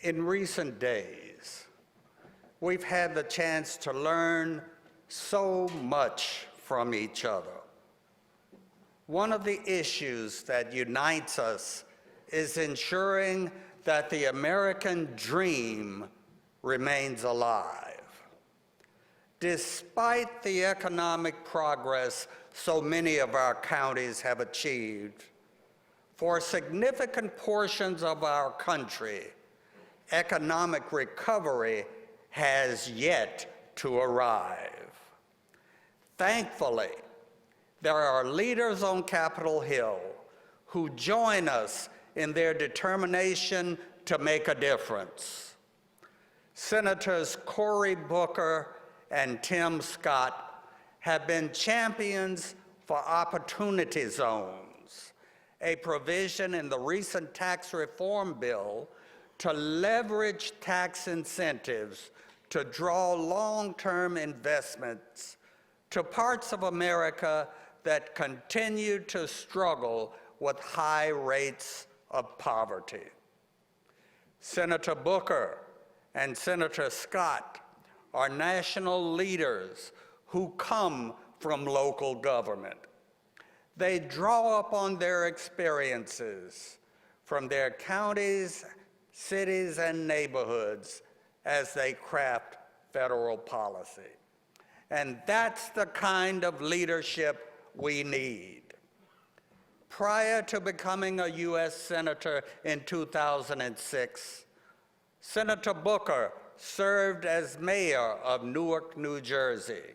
In recent days, we've had the chance to learn so much from each other. One of the issues that unites us is ensuring that the American dream remains alive. Despite the economic progress so many of our counties have achieved, for significant portions of our country, economic recovery has yet to arrive. Thankfully, there are leaders on Capitol Hill who join us in their determination to make a difference. Senators Cory Booker and Tim Scott have been champions for Opportunity Zones, a provision in the recent tax reform bill to leverage tax incentives to draw long-term investments to parts of America that continue to struggle with high rates of poverty. Senator Booker and Senator Scott are national leaders who come from local government. They draw upon their experiences from their counties, cities, and neighborhoods as they craft federal policy. And that's the kind of leadership we need. Prior to becoming a U.S. Senator in 2006, Senator Booker served as mayor of Newark, New Jersey,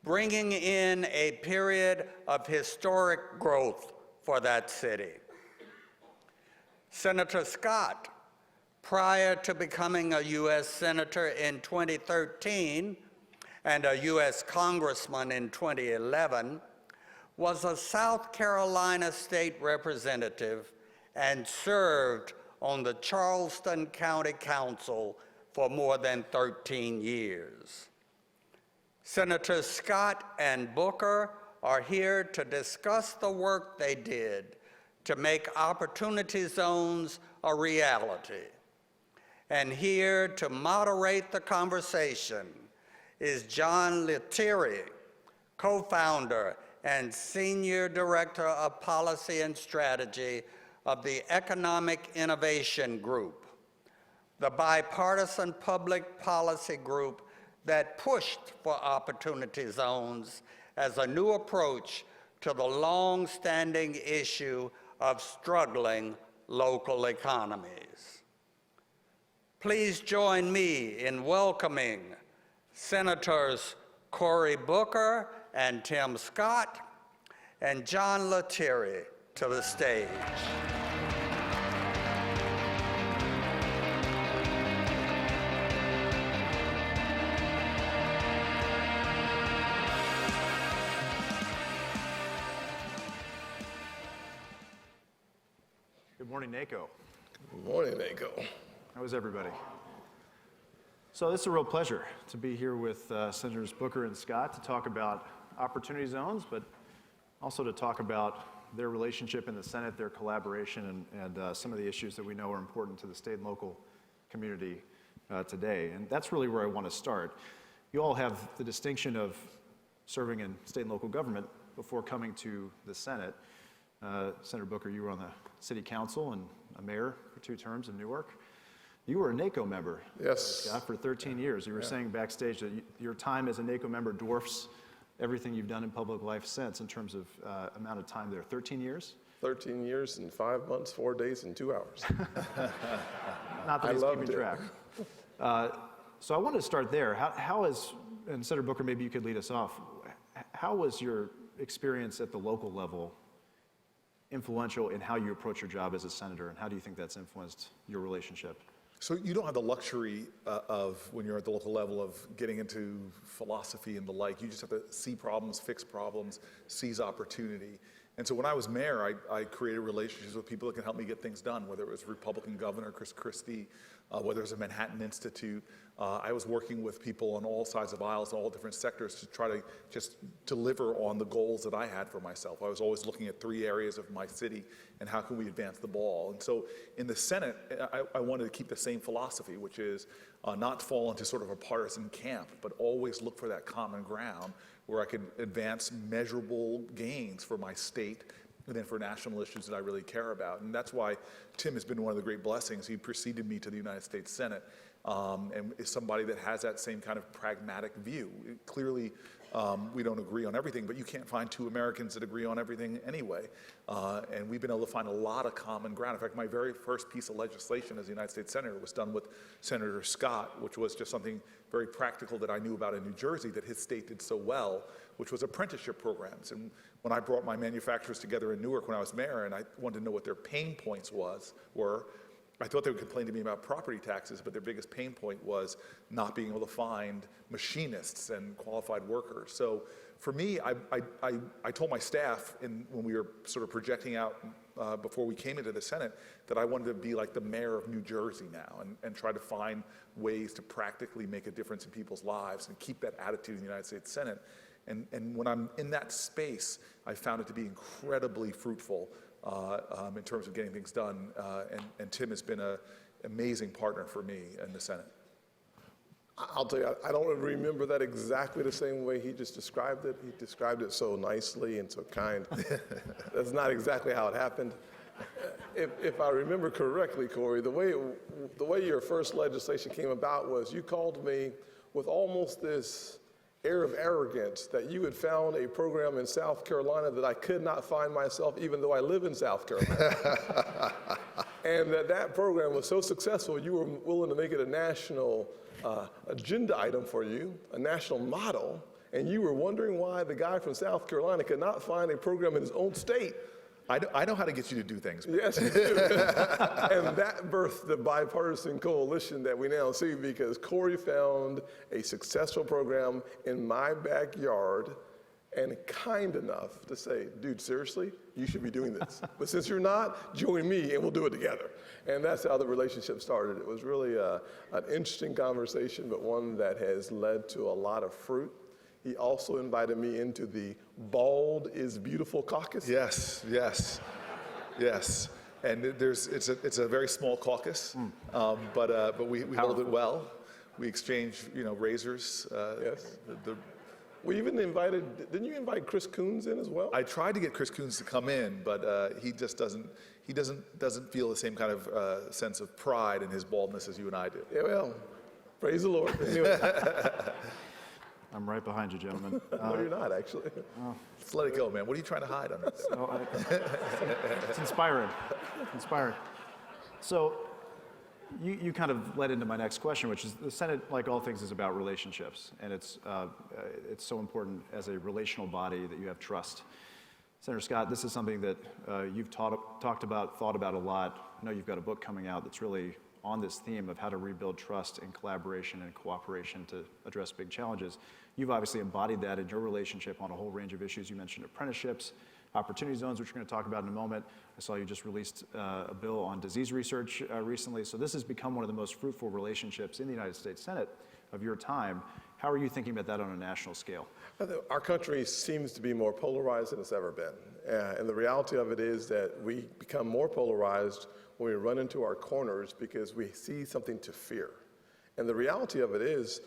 bringing in a period of historic growth for that city. Senator Scott, prior to becoming a U.S. Senator in 2013 and a U.S. Congressman in 2011, was a South Carolina state representative and served on the Charleston County Council for more than 13 years. Senators Scott and Booker are here to discuss the work they did to make Opportunity Zones a reality. And here to moderate the conversation is John Lettieri, co-founder and Senior Director of Policy and Strategy of the Economic Innovation Group, the bipartisan public policy group that pushed for Opportunity Zones as a new approach to the long-standing issue of struggling local economies. Please join me in welcoming Senators Cory Booker and Tim Scott and John Lettieri to the stage. Good morning, NACO. Good morning, NACO. How is everybody? So it's a real pleasure to be here with Senators Booker and Scott to talk about Opportunity Zones, but also to talk about their relationship in the Senate, their collaboration, and some of the issues that we know are important to the state and local community today. And that's really where I want to start. You all have the distinction of serving in state and local government before coming to the Senate. Senator Booker, you were on the city council and a mayor for 2 terms in Newark. You were a NACO member, yes, Scott, for 13 years. You were saying backstage that your time as a NACO member dwarfs everything you've done in public life since in terms of amount of time there. 13 years? 13 years and 5 months, 4 days, and 2 hours. Not that he's keeping track. So I wanted to start there. How is, and Senator Booker, maybe you could lead us off, how was your experience at the local level influential in how you approach your job as a senator, and how do you think that's influenced your relationship? So you don't have the luxury of, when you're at the local level, of getting into philosophy and the like. You just have to see problems, fix problems, seize opportunity. And so when I was mayor, I created relationships with people that can help me get things done, whether it was Republican Governor Chris Christie, whether it was a Manhattan Institute. I was working with people on all sides of aisles, in all different sectors, to try to just deliver on the goals that I had for myself. I was always looking at 3 areas of my city and how can we advance the ball. And so in the Senate, I wanted to keep the same philosophy, which is not fall into sort of a partisan camp, but always look for that common ground where I could advance measurable gains for my state and then for national issues that I really care about. And that's why Tim has been one of the great blessings. He preceded me to the United States Senate and is somebody that has that same kind of pragmatic view. Clearly, we don't agree on everything, but you can't find 2 Americans that agree on everything anyway. And we've been able to find a lot of common ground. In fact, my very first piece of legislation as a United States Senator was done with Senator Scott, which was just something very practical that I knew about in New Jersey that his state did so well, which was apprenticeship programs. And when I brought my manufacturers together in Newark when I was mayor, and I wanted to know what their pain points were, I thought they would complain to me about property taxes, but their biggest pain point was not being able to find machinists and qualified workers. So for me, I told my staff when we were sort of projecting out before we came into the Senate that I wanted to be like the mayor of New Jersey now and try to find ways to practically make a difference in people's lives and keep that attitude in the United States Senate. And when I'm in that space, I found it to be incredibly fruitful in terms of getting things done. And Tim has been an amazing partner for me in the Senate. I'll tell you, I don't remember that exactly the same way he just described it. He described it so nicely and so kind. That's not exactly how it happened. If I remember correctly, Cory, the way your first legislation came about was you called me with almost this air of arrogance that you had found a program in South Carolina that I could not find myself, even though I live in South Carolina. And that program was so successful, you were willing to make it a national agenda item for you, a national model, and you were wondering why the guy from South Carolina could not find a program in his own state. I know how to get you to do things. Yes, you do. And that birthed the bipartisan coalition that we now see because Cory found a successful program in my backyard and kind enough to say, dude, seriously, you should be doing this. But since you're not, join me and we'll do it together. And that's how the relationship started. It was really an interesting conversation, but one that has led to a lot of fruit. He also invited me into the Bald is Beautiful caucus. Yes. And it's a very small caucus, but we hold it well. We exchange, razors. Yes. We even didn't you invite Chris Coons in as well? I tried to get Chris Coons to come in, but he just doesn't feel the same kind of sense of pride in his baldness as you and I do. Yeah, well, praise the Lord. Anyway. I'm right behind you, gentlemen. No, you're not, actually. Just let it go, man. What are you trying to hide on this? It's inspiring. So you kind of led into my next question, which is the Senate, like all things, is about relationships. And it's so important as a relational body that you have trust. Senator Scott, this is something that you've talked about, thought about a lot. I know you've got a book coming out that's really on this theme of how to rebuild trust and collaboration and cooperation to address big challenges. You've obviously embodied that in your relationship on a whole range of issues. You mentioned apprenticeships, opportunity zones, which we're going to talk about in a moment. I saw you just released a bill on disease research recently. So this has become one of the most fruitful relationships in the United States Senate of your time. How are you thinking about that on a national scale? Our country seems to be more polarized than it's ever been. And the reality of it is that we become more polarized when we run into our corners because we see something to fear. And the reality of it is,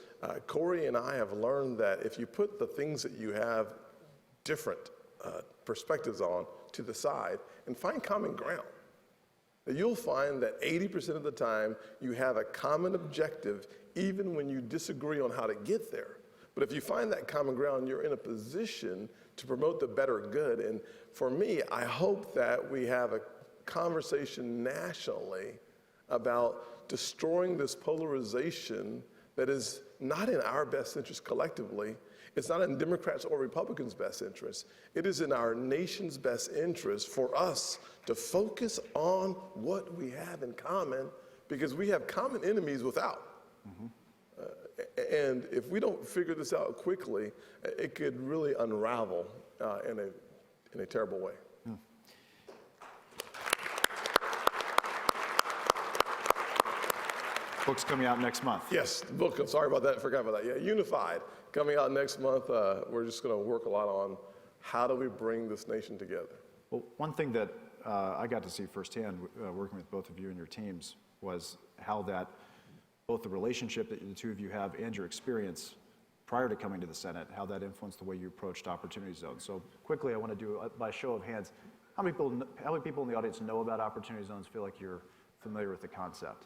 Cory and I have learned that if you put the things that you have different perspectives on to the side and find common ground, that you'll find that 80% of the time you have a common objective even when you disagree on how to get there. But if you find that common ground, you're in a position to promote the better good. And for me, I hope that we have a conversation nationally about destroying this polarization that is not in our best interest collectively. It's not in Democrats or Republicans' best interest. It is in our nation's best interest for us to focus on what we have in common because we have common enemies without. Mm-hmm. And if we don't figure this out quickly, it could really unravel in a terrible way. Book's coming out next month. Yes, the book, I'm sorry about that, forgot about that. Yeah, Unified, coming out next month. We're just going to work a lot on how do we bring this nation together. Well, one thing that I got to see firsthand working with both of you and your teams was how that, both the relationship that the two of you have and your experience prior to coming to the Senate, how that influenced the way you approached Opportunity Zones. So quickly, I want to do, by show of hands, how many people in the audience know about Opportunity Zones, feel like you're familiar with the concept?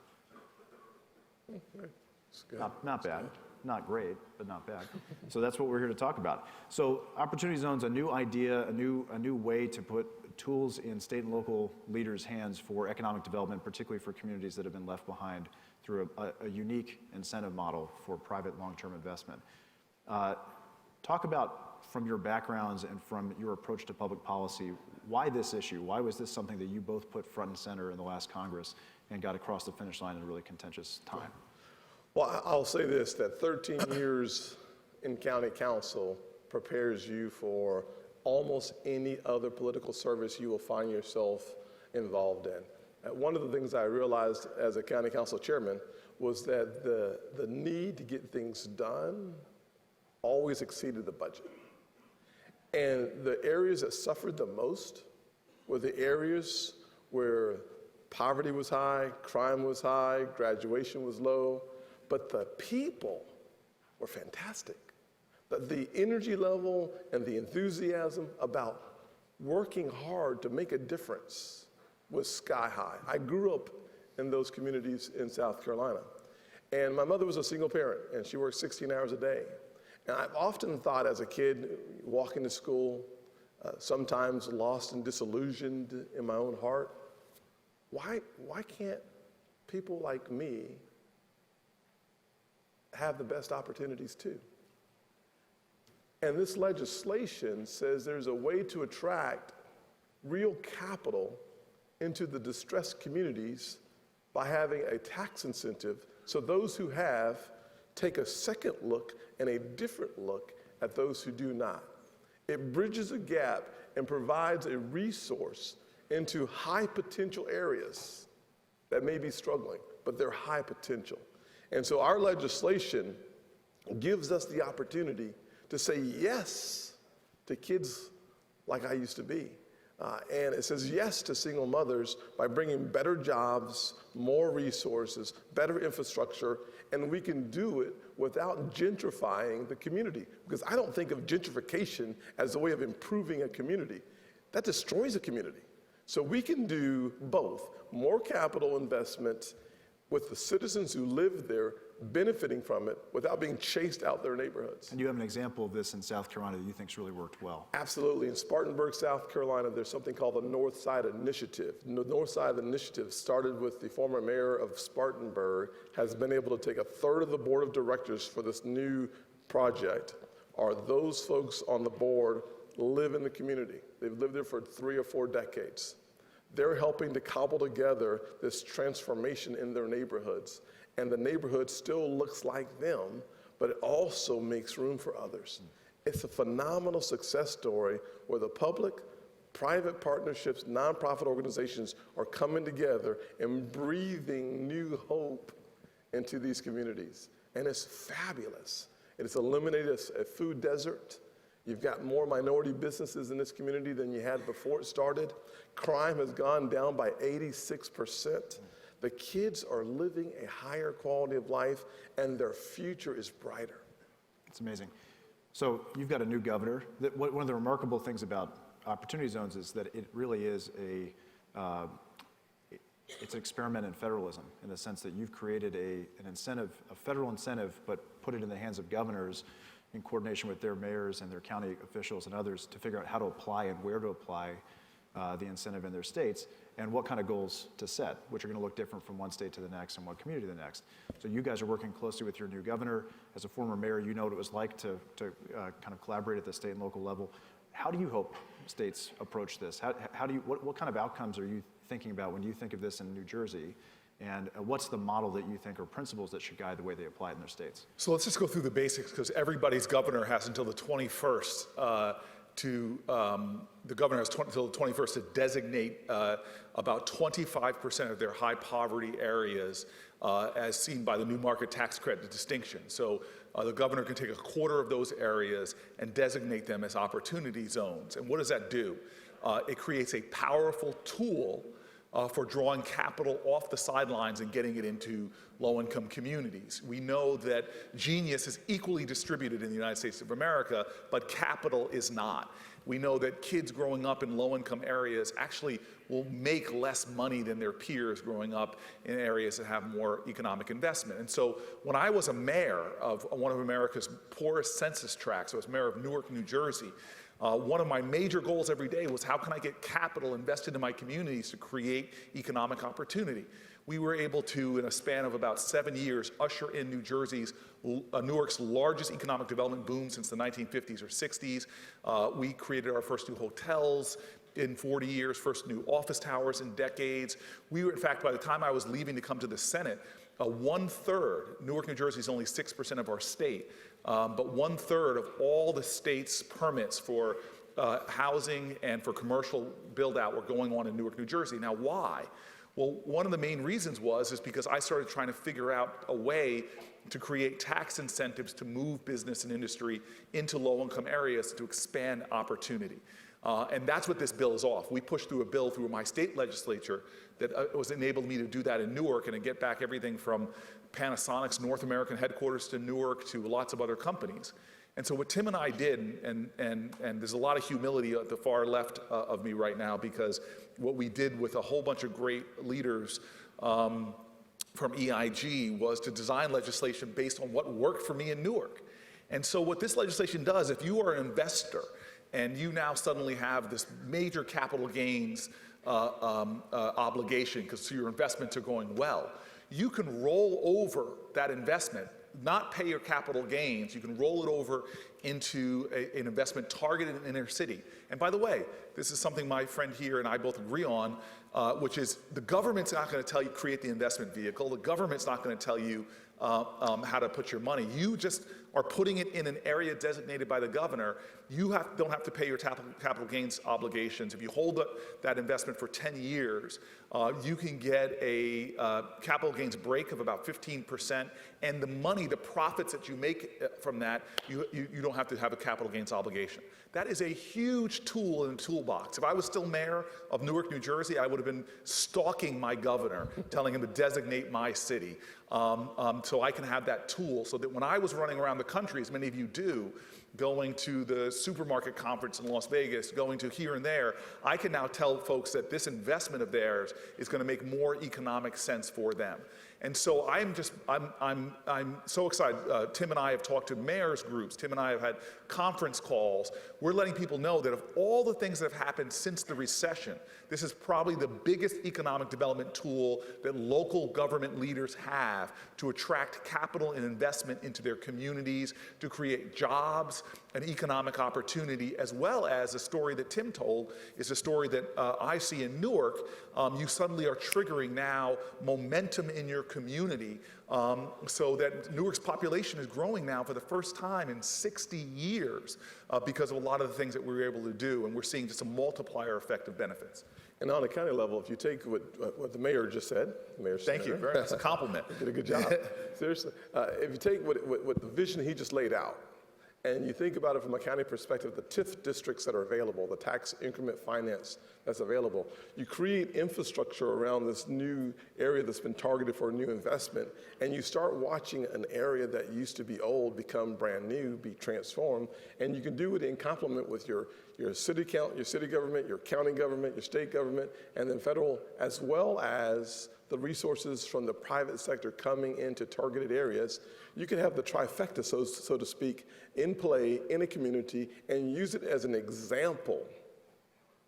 It's good. Not bad. Not great, but not bad. So that's what we're here to talk about. So Opportunity Zones, a new idea, a new way to put tools in state and local leaders' hands for economic development, particularly for communities that have been left behind through a unique incentive model for private long-term investment. Talk about, from your backgrounds and from your approach to public policy, why this issue? Why was this something that you both put front and center in the last Congress and got across the finish line in a really contentious time? Well, I'll say this, that 13 years in county council prepares you for almost any other political service you will find yourself involved in. One of the things I realized as a county council chairman was that the need to get things done always exceeded the budget. And the areas that suffered the most were the areas where poverty was high, crime was high, graduation was low, but the people were fantastic. The energy level and the enthusiasm about working hard to make a difference was sky high. I grew up in those communities in South Carolina. And my mother was a single parent, and she worked 16 hours a day. And I've often thought as a kid, walking to school, sometimes lost and disillusioned in my own heart, why can't people like me have the best opportunities too? And this legislation says there's a way to attract real capital into the distressed communities by having a tax incentive so those who have take a second look and a different look at those who do not. It bridges a gap and provides a resource into high potential areas that may be struggling, but they're high potential. And so our legislation gives us the opportunity to say yes to kids like I used to be. And it says yes to single mothers by bringing better jobs, more resources, better infrastructure, and we can do it without gentrifying the community. Because I don't think of gentrification as a way of improving a community. That destroys a community. So we can do both, more capital investment with the citizens who live there benefiting from it without being chased out their neighborhoods. And you have an example of this in South Carolina that you think's really worked well. Absolutely. In Spartanburg, South Carolina, there's something called the North Side Initiative. The North Side Initiative started with the former mayor of Spartanburg, has been able to take a third of the board of directors for this new project. Are those folks on the board live in the community? They've lived there for 3 or 4 decades. They're helping to cobble together this transformation in their neighborhoods. And the neighborhood still looks like them, but it also makes room for others. It's a phenomenal success story where the public, private partnerships, nonprofit organizations are coming together and breathing new hope into these communities. And it's fabulous. It has eliminated a food desert. You've got more minority businesses in this community than you had before it started. Crime has gone down by 86%. The kids are living a higher quality of life, and their future is brighter. It's amazing. So you've got a new governor. One of the remarkable things about Opportunity Zones is that it really is it's an experiment in federalism in the sense that you've created an incentive, a federal incentive, but put it in the hands of governors in coordination with their mayors and their county officials and others to figure out how to apply and where to apply the incentive in their states and what kind of goals to set, which are going to look different from one state to the next and one community to the next. So you guys are working closely with your new governor. As a former mayor, you know what it was like to kind of collaborate at the state and local level. How do you hope states approach this? What kind of outcomes are you thinking about when you think of this in New Jersey? And what's the model that you think are principles that should guide the way they apply it in their states? So let's just go through the basics, because everybody's governor has until the 21st the governor has until the 21st to designate about 25% of their high poverty areas as seen by the new market tax credit distinction. So the governor can take a quarter of those areas and designate them as opportunity zones. And what does that do? It creates a powerful tool for drawing capital off the sidelines and getting it into low-income communities. We know that genius is equally distributed in the United States of America, but capital is not. We know that kids growing up in low-income areas actually will make less money than their peers growing up in areas that have more economic investment. And so when I was a mayor of one of America's poorest census tracts, I was mayor of Newark, New Jersey, one of my major goals every day was how can I get capital invested in my communities to create economic opportunity. We were able to, in a span of about 7 years, usher in Newark's largest economic development boom since the 1950s or 60s. We created our first new hotels in 40 years, first new office towers in decades. We were, in fact, by the time I was leaving to come to the Senate, 1/3, Newark, New Jersey is only 6% of our state, but 1/3 of all the state's permits for housing and for commercial build out were going on in Newark, New Jersey. Now, why? Well, one of the main reasons is because I started trying to figure out a way to create tax incentives to move business and industry into low-income areas to expand opportunity. And that's what this bill is off. We pushed through a bill through my state legislature that was enabled me to do that in Newark and to get back everything from Panasonic's North American headquarters to Newark to lots of other companies. And so what Tim and I did, and there's a lot of humility at the far left of me right now, because what we did with a whole bunch of great leaders from EIG was to design legislation based on what worked for me in Newark. And so what this legislation does, if you are an investor and you now suddenly have this major capital gains obligation because your investments are going well, you can roll over that investment, not pay your capital gains. You can roll it over into an investment targeted in inner city. And by the way, this is something my friend here and I both agree on, which is the government's not going to tell you create the investment vehicle. The government's not going to tell you how to put your money. You just are putting it in an area designated by the governor. You don't have to pay your capital gains obligations. If you hold that investment for 10 years, you can get a capital gains break of about 15%, and the money, the profits that you make from that, you don't have to have a capital gains obligation. That is a huge tool in the toolbox. If I was still mayor of Newark, New Jersey, I would have been stalking my governor, telling him to designate my city, so I can have that tool, so that when I was running around the country, as many of you do, going to the supermarket conference in Las Vegas, going to here and there, I can now tell folks that this investment of theirs is going to make more economic sense for them. And so I'm so excited. Tim and I have talked to mayors groups. Tim and I have had conference calls. We're letting people know that of all the things that have happened since the recession, this is probably the biggest economic development tool that local government leaders have to attract capital and investment into their communities, to create jobs and economic opportunity, as well as a story that Tim told is a story that I see in Newark. You suddenly are triggering now momentum in your community, so that Newark's population is growing now for the first time in 60 years because of a lot of the things that we were able to do, and we're seeing just a multiplier effect of benefits. And on a county level, if you take what the mayor just said, Mayor Senator, Thank you, very much. It's a compliment. You did a good job. Seriously, if you take what the vision he just laid out, and you think about it from a county perspective, the TIF districts that are available, the tax increment finance that's available, you create infrastructure around this new area that's been targeted for new investment, and you start watching an area that used to be old become brand new, be transformed, and you can do it in complement with your city government, your county government, your state government, and then federal, as well as the resources from the private sector coming into targeted areas. You can have the trifecta, so to speak, in play in a community and use it as an example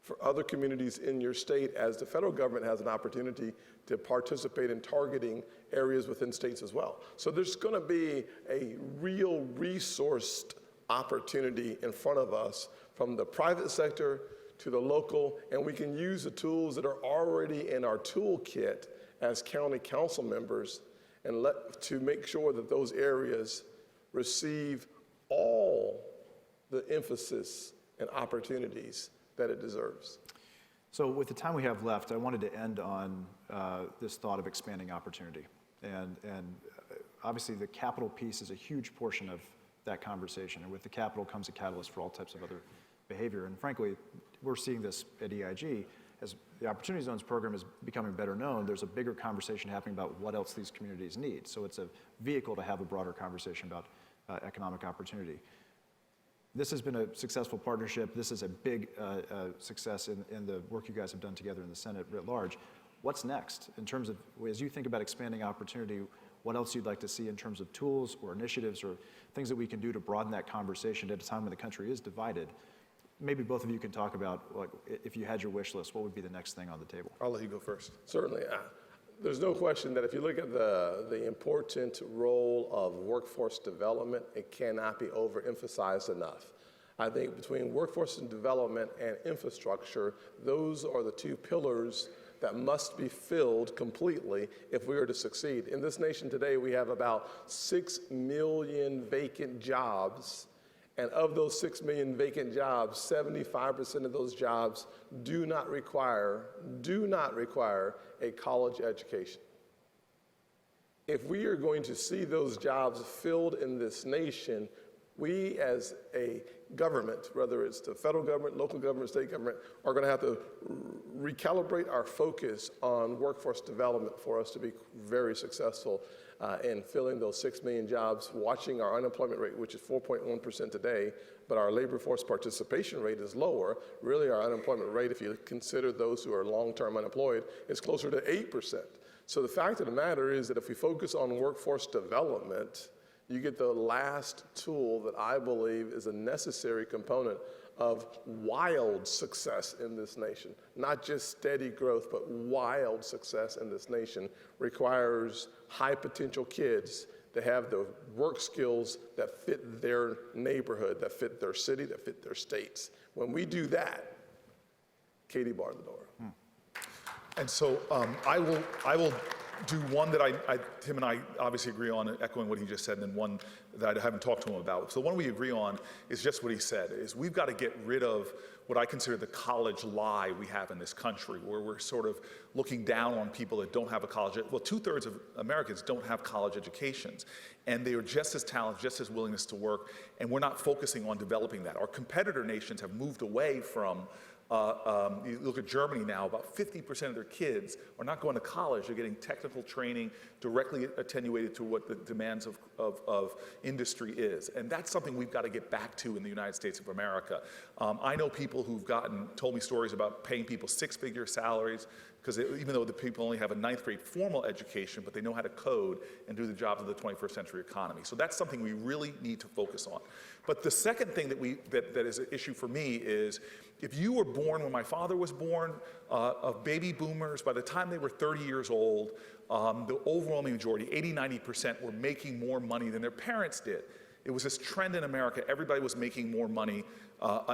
for other communities in your state, as the federal government has an opportunity to participate in targeting areas within states as well. So there's going to be a real resourced opportunity in front of us from the private sector to the local, and we can use the tools that are already in our toolkit as county council members and to make sure that those areas receive all the emphasis and opportunities that it deserves. So with the time we have left, I wanted to end on this thought of expanding opportunity. And obviously the capital piece is a huge portion of that conversation. And with the capital comes a catalyst for all types of other behavior. And frankly, we're seeing this at EIG. As the Opportunity Zones program is becoming better known, there's a bigger conversation happening about what else these communities need. So it's a vehicle to have a broader conversation about economic opportunity. This has been a successful partnership. This is a big success in the work you guys have done together in the Senate writ large. What's next in terms of, as you think about expanding opportunity, what else you'd like to see in terms of tools or initiatives or things that we can do to broaden that conversation at a time when the country is divided? Maybe both of you can talk about, like, if you had your wish list, what would be the next thing on the table? I'll let you go first. Certainly. There's no question that if you look at the important role of workforce development, it cannot be overemphasized enough. I think between workforce and development and infrastructure, those are the two pillars that must be filled completely if we are to succeed. In this nation today, we have about 6 million vacant jobs. And of those 6 million vacant jobs, 75% of those jobs do not require a college education. If we are going to see those jobs filled in this nation, we as a government, whether it's the federal government, local government, state government, are going to have to recalibrate our focus on workforce development for us to be very successful in filling those 6 million jobs, watching our unemployment rate, which is 4.1% today, but our labor force participation rate is lower. Really, our unemployment rate, if you consider those who are long-term unemployed, is closer to 8%. So the fact of the matter is that if we focus on workforce development, you get the last tool that I believe is a necessary component of wild success in this nation. Not just steady growth, but wild success in this nation requires high potential kids to have the work skills that fit their neighborhood, that fit their city, that fit their states. When we do that, Katie barred the door. And so I will do one that Tim and I obviously agree on, echoing what he just said, and then one that I haven't talked to him about. So the one we agree on is just what he said, is we've got to get rid of what I consider the college lie we have in this country, where we're sort of looking down on people that don't have a college. Well, 2/3 of Americans don't have college educations, and they are just as talented, just as willingness to work, and we're not focusing on developing that. Our competitor nations have moved away from you look at Germany now, about 50% of their kids are not going to college. They're getting technical training directly attenuated to what the demands of industry is. And that's something we've got to get back to in the United States of America. I know people who've told me stories about paying people 6-figure salaries, because even though the people only have a 9th grade formal education, but they know how to code and do the jobs of the 21st century economy. So that's something we really need to focus on. But the second thing that is an issue for me is, if you were born when my father was born, of baby boomers, by the time they were 30 years old, the overwhelming majority, 80–90%, were making more money than their parents did. It was this trend in America. Everybody was making more money,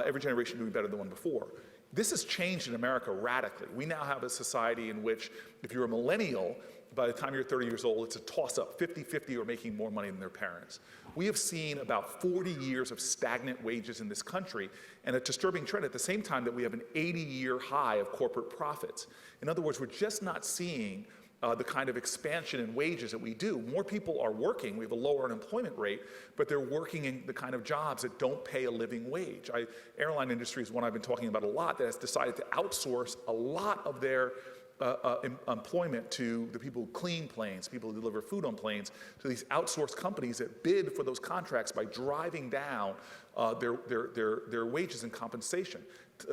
every generation doing better than the one before. This has changed in America radically. We now have a society in which, if you're a millennial, by the time you're 30 years old, it's a toss-up. 50-50 are making more money than their parents. We have seen about 40 years of stagnant wages in this country, and a disturbing trend at the same time that we have an 80-year high of corporate profits. In other words, we're just not seeing the kind of expansion in wages that we do. More people are working. We have a lower unemployment rate, but they're working in the kind of jobs that don't pay a living wage. Airline industry is one I've been talking about a lot, that has decided to outsource a lot of their employment to the people who clean planes, people who deliver food on planes, to these outsourced companies that bid for those contracts by driving down their wages and compensation.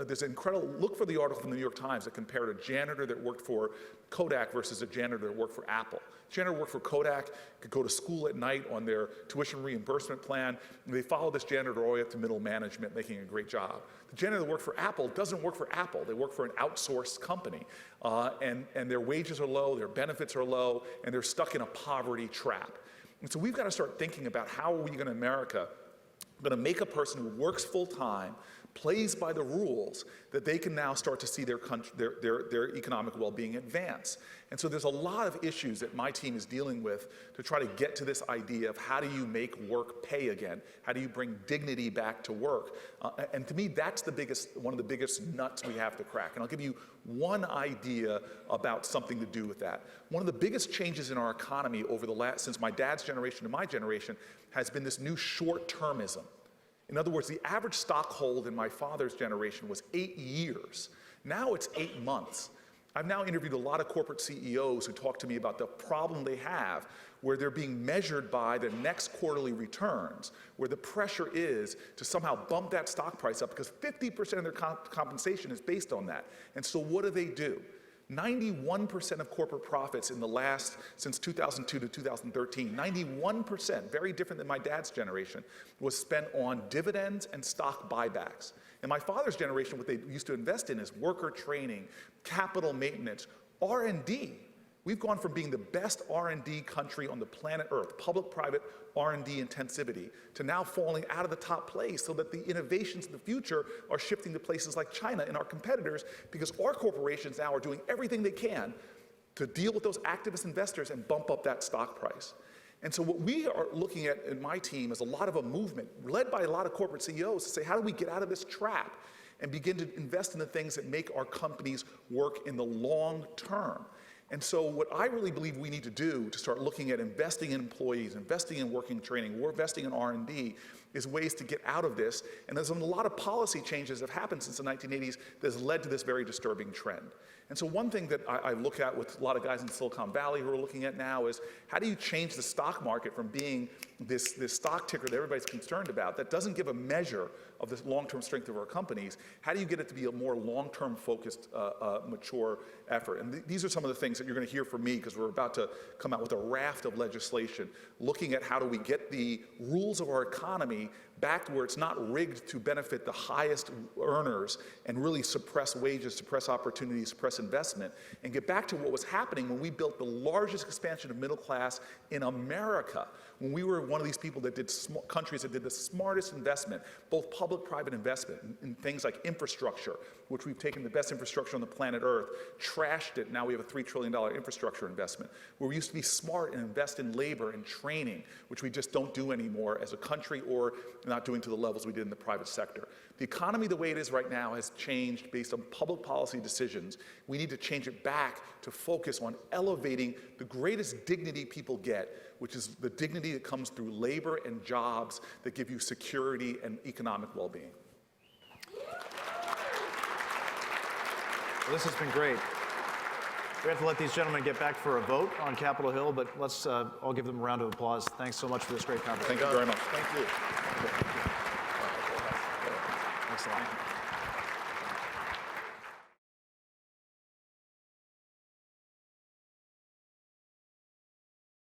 There's an incredible, look for the article from the New York Times that compared a janitor that worked for Kodak versus a janitor that worked for Apple. The janitor worked for Kodak, could go to school at night on their tuition reimbursement plan, and they followed this janitor all the way up to middle management, making a great job. The janitor that worked for Apple doesn't work for Apple. They work for an outsourced company, and their wages are low, their benefits are low, and they're stuck in a poverty trap. And so we've got to start thinking about how are we going to, America, going to make a person who works full-time plays by the rules, that they can now start to see their economic well-being advance. And so there's a lot of issues that my team is dealing with to try to get to this idea of how do you make work pay again? How do you bring dignity back to work? And to me, that's one of the biggest nuts we have to crack. And I'll give you one idea about something to do with that. One of the biggest changes in our economy since my dad's generation to my generation has been this new short-termism. In other words, the average stock hold in my father's generation was 8 years. Now it's 8 months. I've now interviewed a lot of corporate CEOs who talk to me about the problem they have where they're being measured by their next quarterly returns, where the pressure is to somehow bump that stock price up because 50% of their compensation is based on that. And so what do? 91% of corporate profits since 2002 to 2013, 91%, very different than my dad's generation, was spent on dividends and stock buybacks. In my father's generation, what they used to invest in is worker training, capital maintenance, R&D. We've gone from being the best R&D country on the planet Earth, public-private R&D intensivity, to now falling out of the top place so that the innovations of the future are shifting to places like China and our competitors because our corporations now are doing everything they can to deal with those activist investors and bump up that stock price. And so what we are looking at in my team is a lot of a movement led by a lot of corporate CEOs to say, how do we get out of this trap and begin to invest in the things that make our companies work in the long term? And so what I really believe we need to do to start looking at investing in employees, investing in working training, we're investing in R&D, is ways to get out of this. And there's a lot of policy changes that have happened since the 1980s that has led to this very disturbing trend. And so one thing that I look at with a lot of guys in Silicon Valley who are looking at now is how do you change the stock market from being this stock ticker that everybody's concerned about that doesn't give a measure of the long-term strength of our companies? How do you get it to be a more long-term focused, mature effort? And these are some of the things that you're going to hear from me because we're about to come out with a raft of legislation looking at how do we get the rules of our economy back to where it's not rigged to benefit the highest earners and really suppress wages, suppress opportunities, suppress investment, and get back to what was happening when we built the largest expansion of middle class in America, when we were one of these people that did countries that did the smartest investment, both public-private investment in things like infrastructure, which we've taken the best infrastructure on the planet Earth, trashed it, now we have a $3 trillion infrastructure investment, where we used to be smart and invest in labor and training, which we just don't do anymore as a country or not doing to the levels we did in the private sector. The economy the way it is right now has changed based on public policy decisions. We need to change it back to focus on elevating the greatest dignity people get, which is the dignity that comes through labor and jobs that give you security and economic well-being. Well, this has been great. We have to let these gentlemen get back for a vote on Capitol Hill, but let's all give them a round of applause. Thanks so much for this great conversation. Thank you very much. Thank you. Thanks a lot.